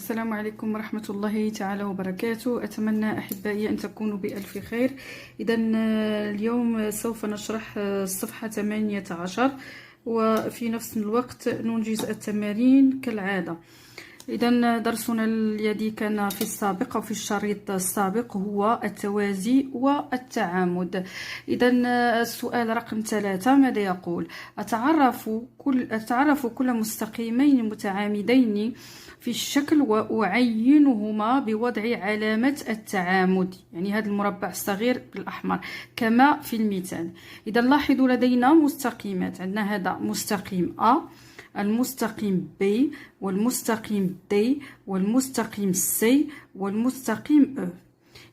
السلام عليكم ورحمة الله تعالى وبركاته. أتمنى أحبائي أن تكونوا بألف خير. إذا اليوم سوف نشرح الصفحة 18 وفي نفس الوقت ننجز التمارين كالعادة. إذا درسنا الذي كان في السابق أو في الشريط السابق هو التوازي والتعامد. إذا السؤال رقم 3 ماذا يقول؟ أتعرف كل مستقيمين متعامدين في الشكل وأعينهما بوضع علامة التعامد، يعني هذا المربع الصغير بالأحمر كما في المثال. إذا لاحظوا لدينا مستقيمات، عندنا هذا مستقيم A، المستقيم B، والمستقيم D، والمستقيم C، والمستقيم E.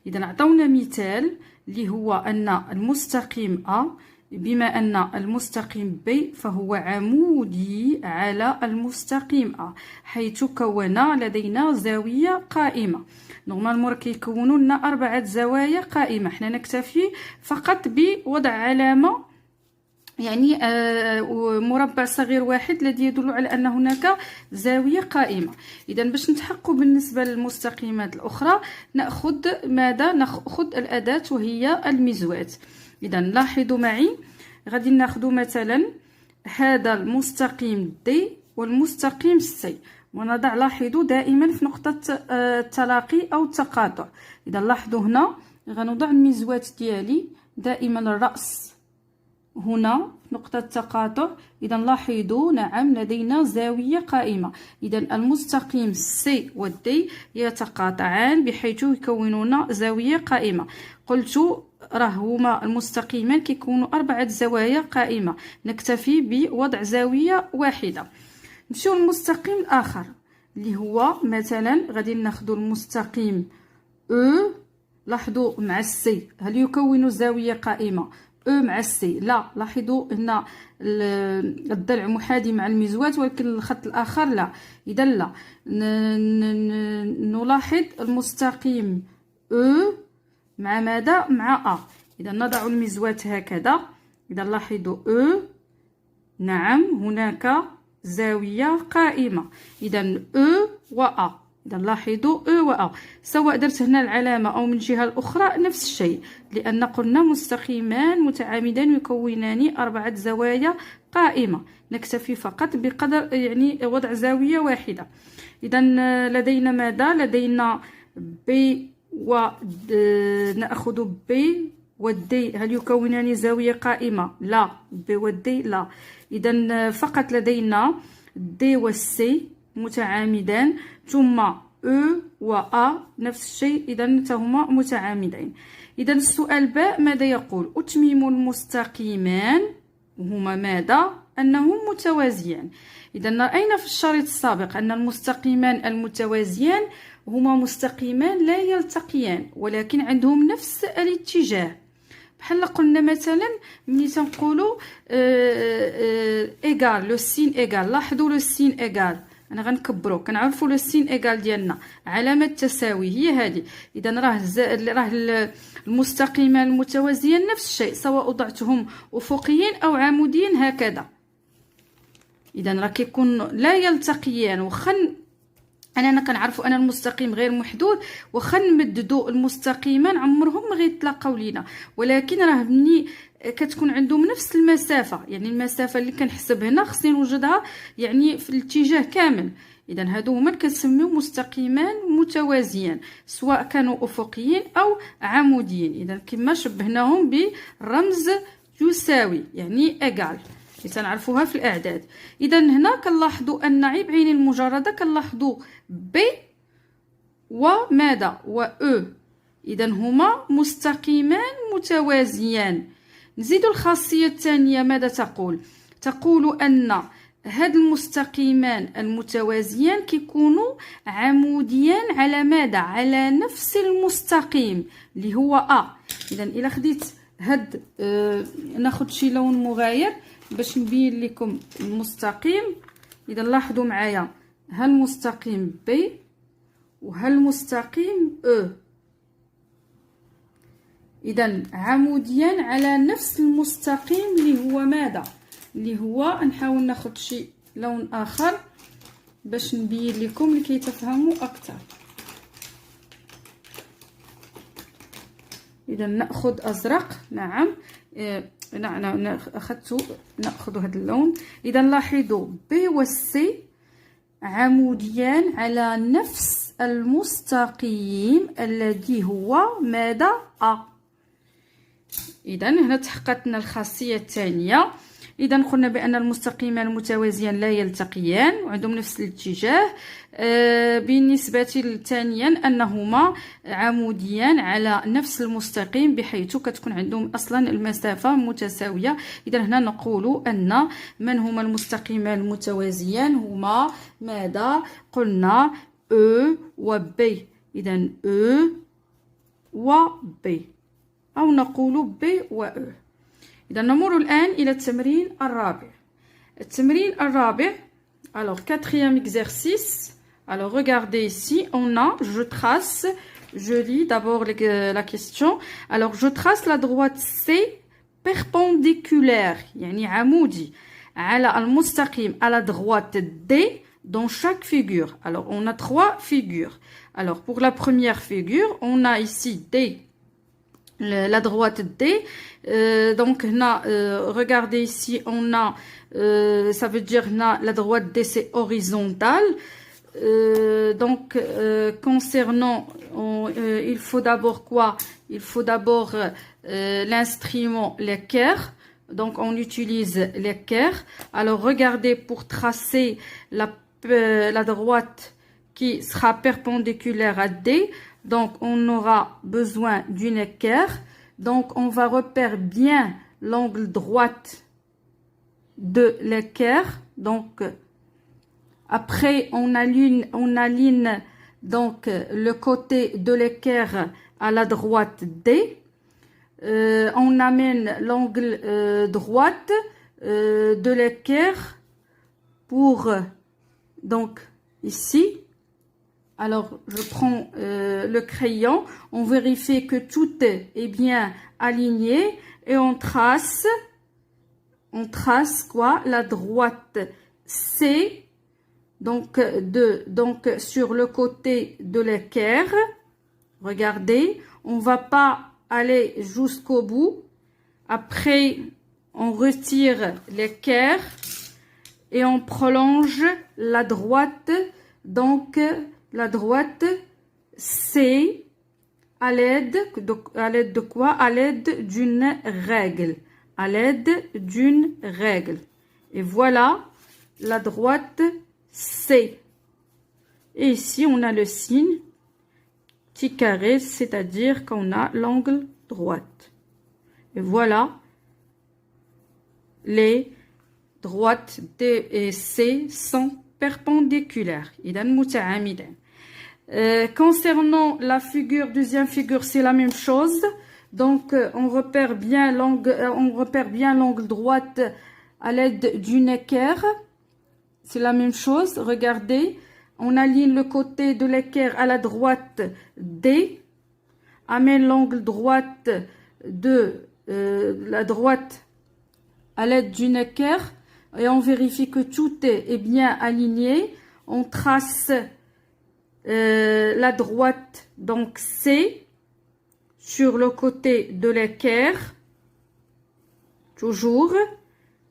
إذا أعطونا مثال اللي هو أن المستقيم A بما أن المستقيم B فهو عمودي على المستقيم A، حيث كون لدينا زاوية قائمة. نورمالمون كيكونوا لنا 4 زوايا قائمة، حنا نكتفي فقط بوضع علامة، يعني مربع صغير واحد الذي يدل على أن هناك زاوية قائمة. إذا باش نتحقق بالنسبة للمستقيمات الأخرى نأخذ ماذا؟ نأخذ الأداة وهي المزوات. إذا لاحظوا معي، غادي ناخذ مثلا هذا المستقيم D والمستقيم C ونضع، لاحظوا دائما في نقطة التلاقي أو التقاطع. إذا لاحظوا هنا غنوضع المزوات ديالي دائما الرأس هنا نقطة تقاطع. إذا لاحظوا نعم لدينا زاوية قائمة. إذا المستقيم C والD يتقاطعان بحيث يكونون زاوية قائمة. قلت راه هما المستقيمان كيكونوا 4 زوايا قائمة، نكتفي بوضع زاوية واحدة. نمشيو للمستقيم الآخر اللي هو مثلا غادي ناخذ المستقيم E. لاحظوا مع السي هل يكون زاوية قائمة؟ او مع السي لا، لاحظوا ان الضلع محاذي مع المزوات ولكن الخط الاخر لا. اذا لا، نلاحظ المستقيم او مع ماذا؟ مع ا. اذا نضع المزوات هكذا. اذا لاحظوا او نعم هناك زاوية قائمة. اذا او و ا. إذا لاحظوا أو و أ، سواء درت هنا العلامة أو من الجهة الأخرى نفس الشيء، لأن قلنا مستقيمان متعامدان يكونان 4 زوايا قائمة، نكتفي فقط بقدر يعني وضع زاوية واحدة. إذا لدينا ماذا؟ لدينا B نأخذ B والدي، هل يكونان زاوية قائمة؟ لا. B والدي لا. إذا فقط لدينا D والسي متعامدان، ثم او و ا نفس الشيء، اذا هما متعامدين. اذا السؤال باء ماذا يقول؟ اتميم المستقيمان هما ماذا؟ انهم متوازيان. اذا راينا في الشريط السابق ان المستقيمان المتوازيان هما مستقيمان لا يلتقيان ولكن عندهم نفس الاتجاه. بحال قلنا مثلا ملي تنقولوا ايغال، لو سين ايغال، لاحظوا لو سين ايغال، انا غنكبرو كنعرفوا لو سين ايغال ديالنا علامه التساوي هي هذه. اذا راه المستقيمان المتوازيان نفس الشيء سواء وضعتهم افقيين او عموديين هكذا. اذا راه كيكون لا يلتقيان، انا كنعرفوا ان المستقيم غير محدود، واخا نمددوا المستقيمان عمرهم ما غيتلاقاو لينا، ولكن راه ملي كتكون عندهم نفس المسافه، يعني المسافه اللي كنحسب هنا خصني نوجدها يعني في الاتجاه كامل. اذا هادو هما كنسميو مستقيمان متوازيان سواء كانوا افقيين او عموديين. اذا كما شبهناهم بالرمز يساوي، يعني ايغال اللي تنعرفوها في الاعداد. اذا هنا كنلاحظوا ان عيب عين المجرده، كنلاحظوا ب وماذا؟ و او. اذا هما مستقيمان متوازيان. نزيد الخاصيه الثانيه ماذا تقول؟ تقول ان هاد المستقيمان المتوازيان كيكونوا عموديان على ماذا؟ على نفس المستقيم اللي هو ا. اذا الا خديت هاد ناخذ شي لون مغاير باش نبين لكم المستقيم. اذا لاحظوا معايا هالمستقيم B وهالمستقيم E، اذا عموديان على نفس المستقيم اللي هو ماذا؟ اللي هو نحاول ناخذ شي لون اخر باش نبين لكم لكي تفهموا اكثر. اذا ناخذ ازرق. نعم اخذت ناخذ هذا اللون. اذا لاحظوا ب والسي عموديان على نفس المستقيم الذي هو ماذا؟ أ. إذا هنا تحققت لنا الخاصية الثانية. إذا قلنا بأن المستقيمان المتوازيان لا يلتقيان وعندهم نفس الاتجاه. بالنسبة ثانيا أنهما عموديان على نفس المستقيم بحيث كتكون عندهم أصلا المسافة متساوية. إذا هنا نقول أن من هما المستقيمان المتوازيان هما ماذا؟ قلنا أ و ب. إذا أ و ب، أو نقول ب و أ. إذا نمر الآن إلى التمرين الرابع. التمرين الرابع. Alors, quatrième exercice. Alors, regardez ici, on a, je trace, je lis d'abord la question. Alors, je trace la droite C perpendiculaire, يعني عمودي على المستقيم à la droite D dans chaque figure. Alors, on a 3 figures. Alors, pour la première figure, on a ici D, la droite D. Donc, regardez ici, on a, ça veut dire la droite D, c'est horizontal. Donc, concernant, il faut d'abord quoi? Il faut d'abord l'instrument l'équerre. Donc, on utilise l'équerre. Alors, regardez, pour tracer la droite qui sera perpendiculaire à D, donc on aura besoin d'une équerre. Donc, on va repérer bien l'angle droite de l'équerre. Donc, après, on aligne donc le côté de l'équerre à la droite D. On amène l'angle droite de l'équerre pour, donc, ici. Alors, je prends le crayon, on vérifie que tout est bien aligné et on trace quoi? La droite C, donc sur le côté de l'équerre. Regardez, on va pas aller jusqu'au bout. Après, on retire l'équerre et on prolonge la droite, donc la droite C à l'aide de quoi? À l'aide d'une règle. À l'aide d'une règle. Et voilà la droite C. Et ici, on a le signe petit carré, c'est-à-dire qu'on a l'angle droite. Et voilà les droites D et C sont perpendiculaires. إذا متعامدان. Concernant la figure, deuxième figure, c'est la même chose. Donc, on repère bien l'angle droite à l'aide d'une équerre. C'est la même chose. Regardez, on aligne le côté de l'équerre à la droite D, amène l'angle droite de la droite à l'aide d'une équerre et on vérifie que tout est bien aligné. On trace la droite, donc C, sur le côté de l'équerre, toujours,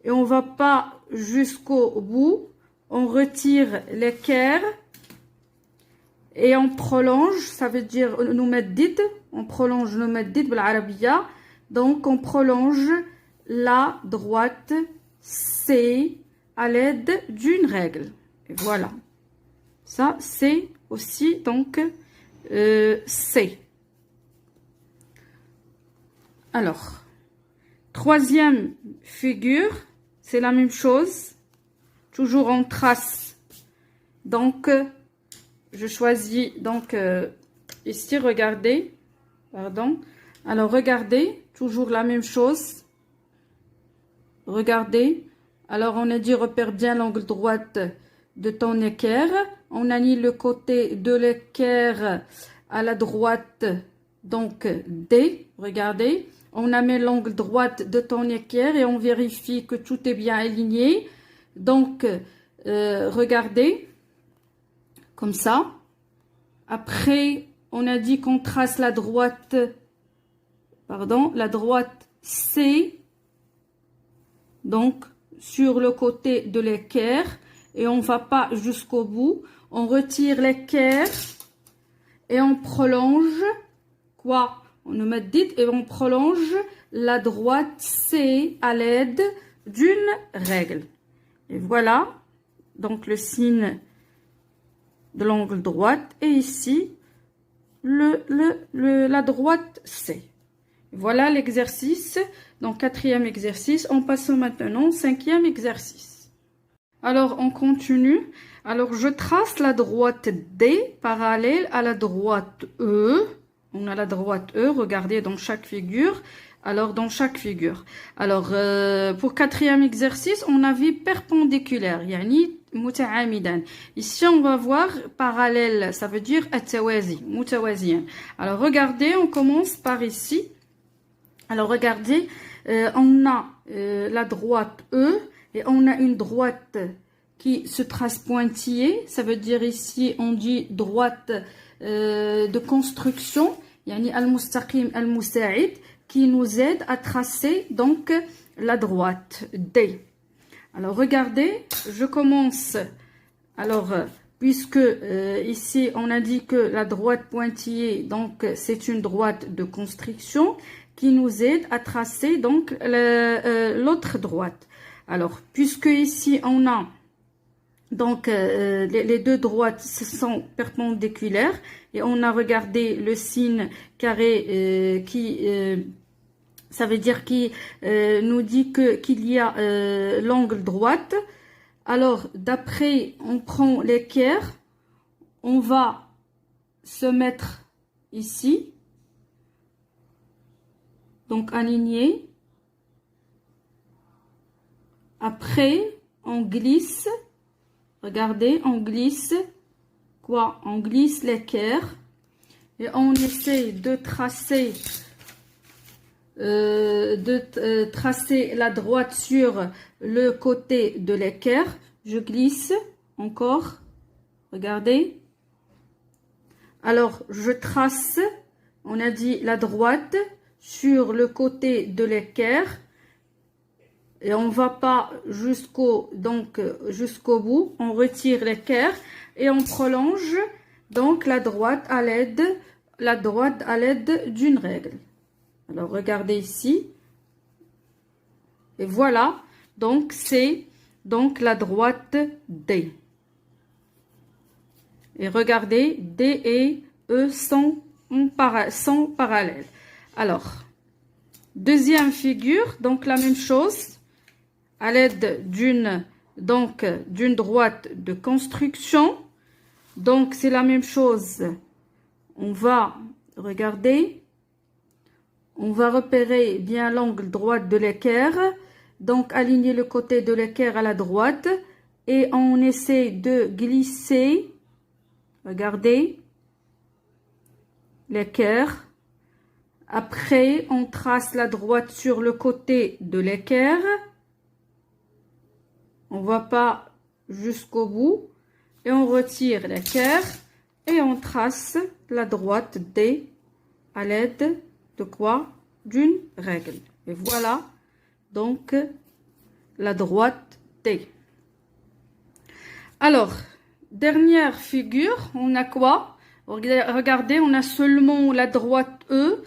et on va pas jusqu'au bout. On retire l'équerre et on prolonge, ça veut dire نمدد, on prolonge نمدد بالعربية. Donc on prolonge la droite C à l'aide d'une règle. Et voilà. Ça c'est aussi donc C. Alors, troisième figure, c'est la même chose. Toujours en trace. Donc, je choisis donc ici, regardez. Pardon. Alors, regardez, toujours la même chose. Regardez. Alors, on a dit repère bien l'angle droite de ton équerre. On aligne le côté de l'équerre à la droite, donc D. Regardez. On amène l'angle droite de ton équerre et on vérifie que tout est bien aligné. Donc, regardez. comme ça. Après, on a dit qu'on trace la droite, la droite C, donc sur le côté de l'équerre, et on va pas jusqu'au bout. On retire l'équerre et on prolonge, quoi? On nous met dit et on prolonge la droite C à l'aide d'une règle. Et voilà, donc le signe de l'angle droite, et ici la droite C. Voilà l'exercice. Donc quatrième exercice. On passe maintenant au cinquième exercice. Alors on continue. Alors je trace la droite D parallèle à la droite E. On a la droite E, regardez dans chaque figure. Alors dans chaque figure. Alors pour quatrième exercice, on a vu perpendiculaire, yani mutaamidan. Ici on va voir parallèle, ça veut dire atawazi, mutawaziyan. Alors regardez, on commence par ici. Alors regardez, on a la droite E et on a une droite qui se trace pointillée. Ça veut dire ici on dit droite de construction, yani al-mustaqim al-musa'id, qui nous aide à tracer donc la droite D. Alors regardez, je commence. Alors puisque ici on a dit que la droite pointillée, donc c'est une droite de construction qui nous aide à tracer donc l'autre droite. Alors puisque ici on a donc les deux droites sont perpendiculaires et on a regardé le signe carré qui ça veut dire qu'il nous dit qu'il y a l'angle droite. Alors d'après on prend l'équerre, on va se mettre ici, donc aligné. Après on glisse. Regardez, on glisse quoi? On glisse l'équerre et on essaie de tracer la droite sur le côté de l'équerre. Je glisse encore. Regardez. Alors, je trace, on a dit la droite sur le côté de l'équerre. Et on va pas jusqu'au bout, on retire l'équerre et on prolonge donc la droite à l'aide d'une règle. Alors regardez ici. Et voilà, donc c'est donc la droite D. Et regardez, D et E sont parallèles. Alors, deuxième figure, donc la même chose. À l'aide d'une droite de construction. Donc c'est la même chose. On va regarder. On va repérer bien l'angle droit de l'équerre. Donc aligner le côté de l'équerre à la droite. Et on essaie de glisser. Regardez. L'équerre. Après on trace la droite sur le côté de l'équerre. On va pas jusqu'au bout et on retire l'équerre et on trace la droite D à l'aide de quoi? D'une règle. Et voilà donc la droite D. Alors, dernière figure, on a quoi? Regardez, on a seulement la droite E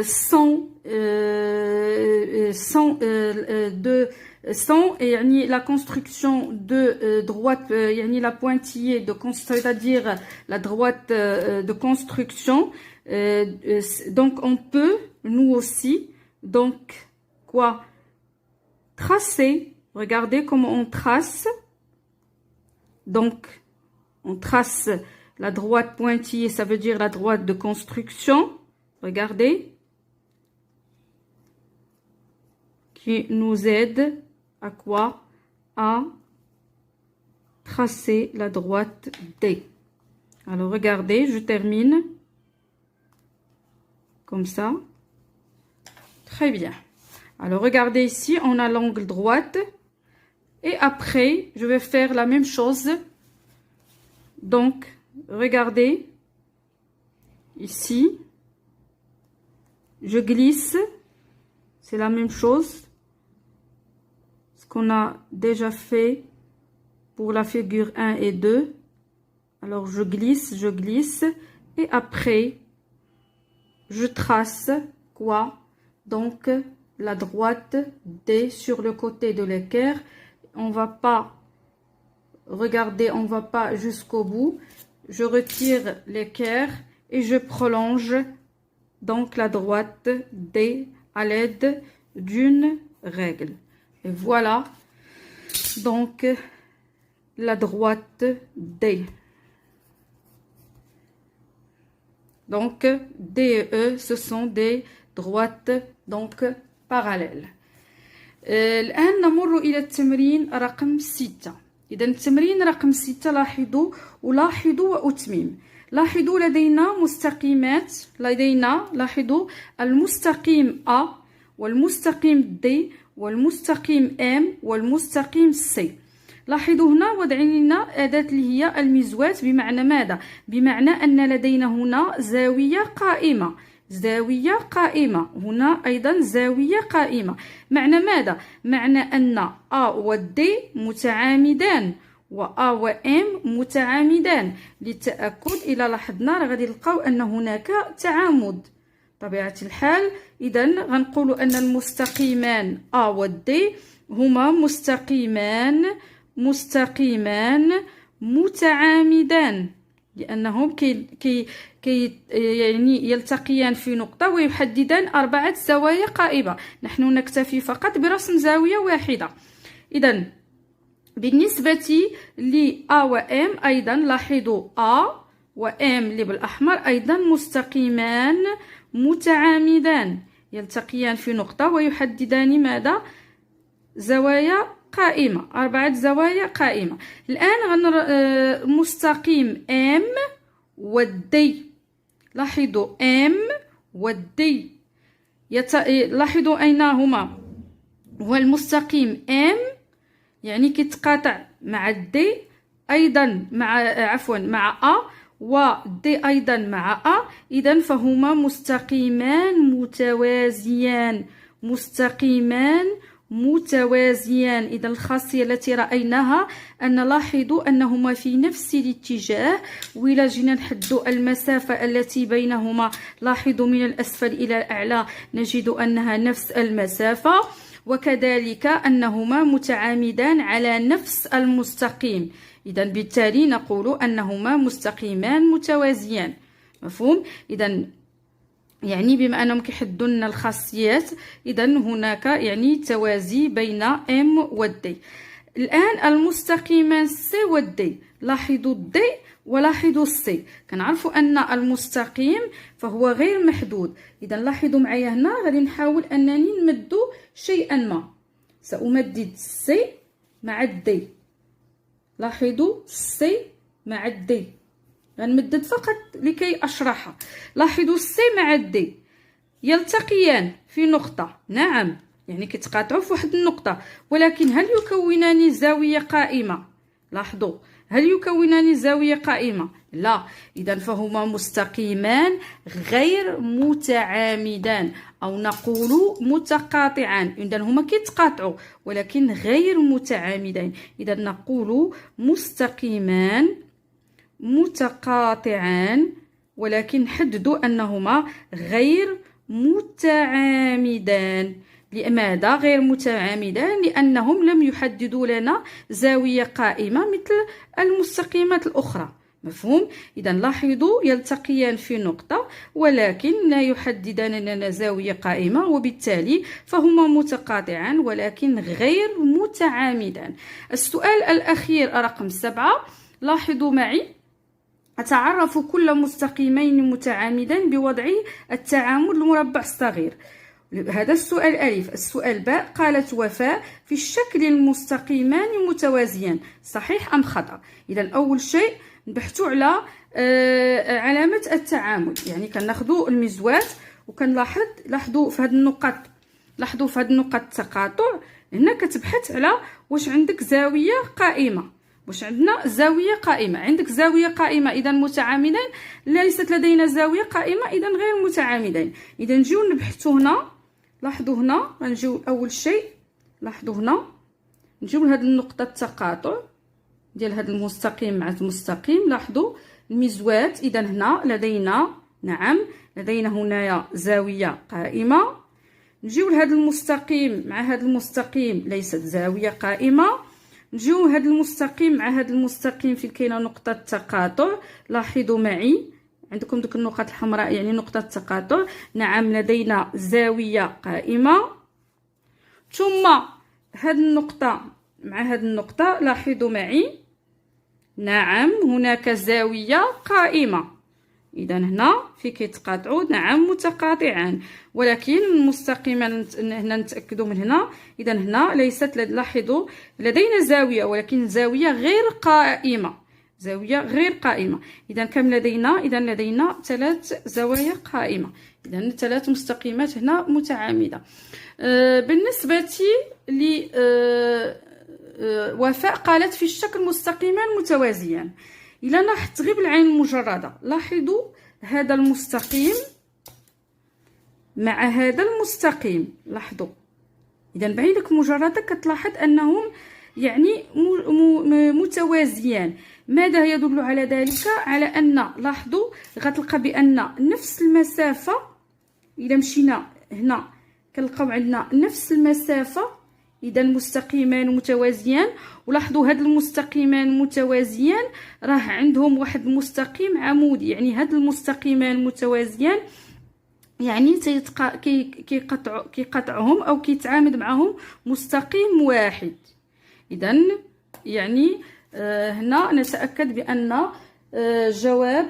sans et la construction de droite, la pointillée de c'est-à-dire la droite de construction. Donc on peut nous aussi donc quoi tracer. Regardez comment on trace. Donc on trace la droite pointillée, ça veut dire la droite de construction. Regardez, qui nous aide à quoi? À tracer la droite D. Alors regardez, je termine comme ça. Très bien. Alors regardez ici, on a l'angle droite et après je vais faire la même chose. Donc regardez, ici, je glisse, c'est la même chose, ce qu'on a déjà fait pour la figure 1 et 2. Alors je glisse, et après, je trace quoi? Donc, la droite D sur le côté de l'équerre. On va pas regarder, on va pas jusqu'au bout. Je retire l'équerre et je prolonge donc la droite D à l'aide d'une règle. Et voilà donc la droite D. Donc D et E, ce sont des droites donc parallèles. الآن نمر إلى التمرين رقم 6. إذا التمرين رقم 6 لاحظوا وأتمم. لاحظوا لدينا مستقيمات، لاحظوا المستقيم A والمستقيم D والمستقيم M والمستقيم C. لاحظوا هنا وضعنا أداة اللي هي المزواة، بمعنى ماذا؟ بمعنى أن لدينا هنا زاوية قائمة، هنا أيضا زاوية قائمة. معنى ماذا؟ معنى أن A و D متعامدان و A و M متعامدان. للتأكد إذا لاحظنا غادي نلقاو أن هناك تعامد طبيعة الحال. إذا غنقول أن المستقيمان A و D هما مستقيمان متعامدان، لأنهم يعني يلتقيان في نقطة ويحددان 4 زوايا قائمة. نحن نكتفي فقط برسم زاوية واحدة. إذا بالنسبة ل A و M أيضا لاحظوا A و M اللي بالأحمر أيضا مستقيمان متعامدان، يلتقيان في نقطة ويحددان ماذا؟ زوايا قائمة، 4 زوايا قائمة. الآن مستقيم M والدي، لاحظوا M والدي لاحظوا أين هما؟ هو المستقيم M يعني كيتقاطع مع الدي أيضا مع A ودي أيضا مع A. إذا فهما مستقيمان متوازيان. إذا الخاصية التي رأيناها أن لاحظوا أنهما في نفس الاتجاه، وإلا جينا نحدوا المسافة التي بينهما لاحظوا من الأسفل إلى الأعلى نجد أنها نفس المسافة، وكذلك أنهما متعامدان على نفس المستقيم. إذا بالتالي نقول أنهما مستقيمان متوازيان. مفهوم؟ إذا يعني بما أنهم كيحدوا لنا الخاصيات، إذا هناك يعني توازي بين M و D. الآن المستقيمان C و D، لاحظوا D ولاحظوا C. كنعرفوا أن المستقيم فهو غير محدود. إذا لاحظوا معايا هنا غادي نحاول أنني نمد شيئا ما. سأمدد C مع D، لاحظوا C مع D، غنمدد فقط لكي أشرحها. لاحظوا C مع D يلتقيان في نقطة، نعم يعني كيتقاطعوا في واحد النقطة، ولكن هل يكونان زاوية قائمة؟ لاحظوا، هل يكونان زاوية قائمة؟ لا. إذا فهما مستقيمان غير متعامدان، أو نقول متقاطعان. إذا هما كيتقاطعوا ولكن غير متعامدين. إذا نقول مستقيمان متقاطعان، ولكن حددوا أنهما غير متعامدان. لماذا غير متعامدان؟ لأنهم لم يحددوا لنا زاوية قائمة مثل المستقيمات الأخرى. مفهوم؟ إذا لاحظوا يلتقيان في نقطة ولكن لا يحددان لنا زاوية قائمة، وبالتالي فهما متقاطعان ولكن غير متعامدان. السؤال الأخير رقم 7، لاحظوا معي: أتعرف كل مستقيمين متعامدين بوضع التعامد المربع الصغير. هذا السؤال ألف. السؤال باء، قالت وفاء: في الشكل المستقيمان متوازيان، صحيح أم خطأ؟ إذا أول شيء نبحثوا على علامة التعامد، يعني كناخذوا المزوات لاحظوا في هذه النقط، التقاطع هنا كتبحث على واش عندك زاوية قائمة. واش عندنا؟ زاويه قائمه. عندك زاويه قائمه اذا متعامدين، ليست لدينا زاويه قائمه اذا غير متعامدين. اذا نجيو نبحثوا هنا، لاحظوا هنا غنجيو اول شيء، لاحظوا هنا نجيو لهاد النقطه التقاطع ديال هاد المستقيم مع المستقيم. لاحظوا المزوات، اذا هنا لدينا، نعم لدينا هنايا زاويه قائمه. نجيو لهاد المستقيم مع هاد المستقيم، ليست زاويه قائمه. نجيو هاد المستقيم مع هاد المستقيم فين كاينه نقطه التقاطع. لاحظوا معي عندكم ديك النقط الحمراء يعني نقطه التقاطع، نعم لدينا زاويه قائمه. ثم هاد النقطه مع هاد النقطه، لاحظوا معي، نعم هناك زاويه قائمه. اذا هنا في كيتقاطعوا، نعم متقاطعان، ولكن المستقيمان هنا نتاكدوا من هنا. اذا هنا ليست، لاحظوا لدينا زاويه ولكن زاويه غير قائمه، زاويه غير قائمه. اذا كم لدينا؟ اذا لدينا 3 زوايا قائمه. اذا 3 مستقيمات هنا متعامده. بالنسبه ل وفاء قالت في الشكل مستقيمان متوازيان. إلا لاحظت غير بالعين المجرده، لاحظوا هذا المستقيم مع هذا المستقيم، لاحظوا. اذا بعينك مجرده كتلاحظ انهم يعني متوازيان. ماذا يدل على ذلك؟ على ان، لاحظوا غتلقى بان نفس المسافه، اذا مشينا هنا كنلقاو عندنا نفس المسافه. اذا مستقيمان متوازيان، ولاحظوا هاد المستقيمان متوازيان راه عندهم واحد المستقيم عمودي، يعني هاد المستقيمان متوازيان يعني كيقطعهم او كيتعامد معهم مستقيم واحد. اذا يعني هنا نتاكد بان جواب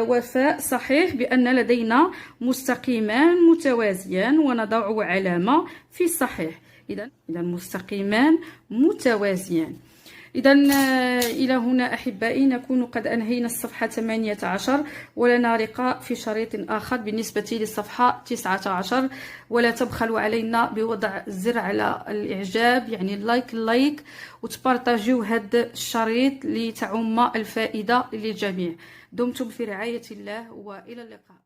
وفاء صحيح، بان لدينا مستقيمان متوازيان ونضع علامه في الصحيح. إذا مستقيمان متوازيان. إذا إلى هنا أحبائي نكون قد أنهينا الصفحة 18، ولنا لقاء في شريط آخر بالنسبة للصفحة 19. ولا تبخلوا علينا بوضع الزر على الإعجاب، يعني اللايك وتبارطاجيو هذا الشريط لتعم الفائدة للجميع. دمتم في رعاية الله وإلى اللقاء.